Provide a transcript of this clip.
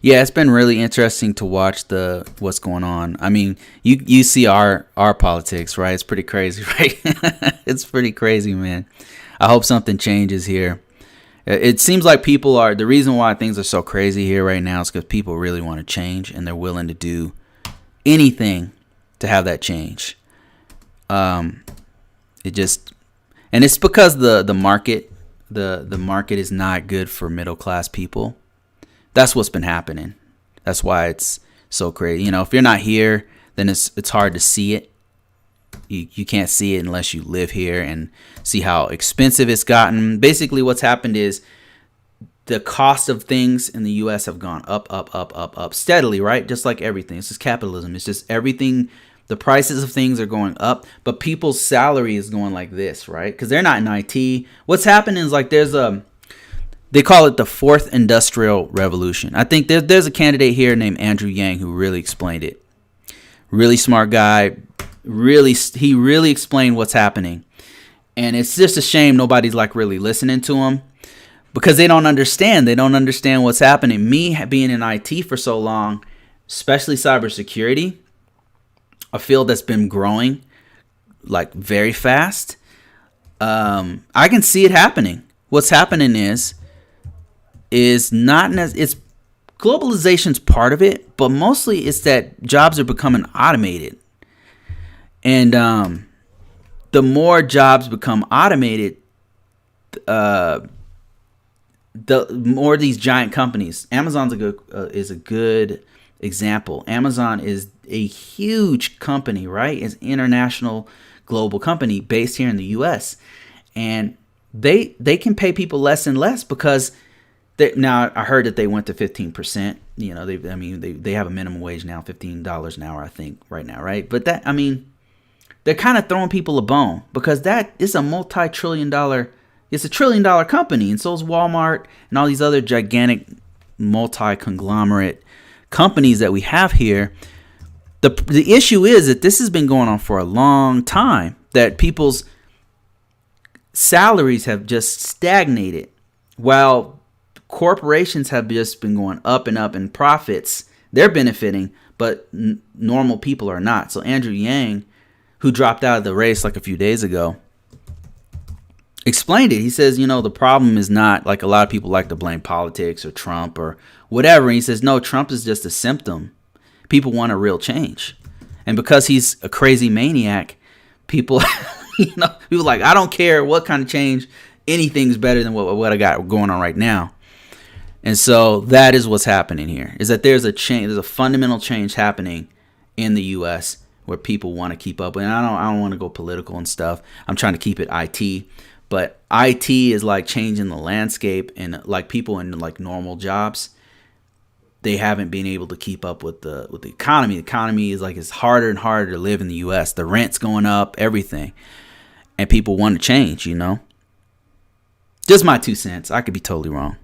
Yeah, it's been really interesting to watch what's going on. I mean, you see our politics, right? It's pretty crazy, right? It's pretty crazy, man. I hope something changes here. It seems like people are, the reason why things are so crazy here right now is because people really want to change and they're willing to do anything to have that change. It just, and it's because the market, the market is not good for middle class people. That's what's been happening. That's why it's so crazy. You know, if you're not here, then it's hard to see it. You can't see it unless you live here and see how expensive it's gotten. Basically, what's happened is the cost of things in the U.S. have gone up steadily, right? Just like everything. It's just capitalism. It's just everything. The prices of things are going up, but people's salary is going like this, right? Because they're not in IT. What's happening is like they call it the fourth industrial revolution. I think there's a candidate here named Andrew Yang who really explained it. Really smart guy. He really explained what's happening. And it's just a shame nobody's like really listening to him because they don't understand. They don't understand what's happening. Me being in IT for so long, especially cybersecurity, a field that's been growing like very fast. I can see it happening. What's happening is not it's globalization's part of it, but mostly it's that jobs are becoming automated. And the more jobs become automated, the more these giant companies. Amazon's is a good example. Amazon is a huge company, right? It's an international global company based here in the U.S. And they can pay people less and less because now I heard that they went to 15%. You know, they have a minimum wage now, $15 an hour, I think, right now, right? But they're kind of throwing people a bone because that is a multi-trillion-dollar. It's a $1 trillion company, and so is Walmart and all these other gigantic multi-conglomerate companies that we have here. The issue is that this has been going on for a long time, that people's salaries have just stagnated while corporations have just been going up and up in profits. They're benefiting, but normal people are not. So Andrew Yang, who dropped out of the race like a few days ago, explained it. He says, you know, the problem is not like a lot of people like to blame politics or Trump or whatever. And he says, no, Trump is just a symptom. People want a real change. And because he's a crazy maniac, people, people like, I don't care what kind of change. Anything's better than what I got going on right now. And so that is what's happening here, is that there's a change, there's a fundamental change happening in the U.S. where people want to keep up. And I don't want to go political and stuff. I'm trying to keep it IT. But IT is like changing the landscape, and like people in like normal jobs, they haven't been able to keep up with the economy. The economy is like, it's harder and harder to live in the U.S. The rent's going up, everything. And people want to change, you know. Just my 2 cents. I could be totally wrong.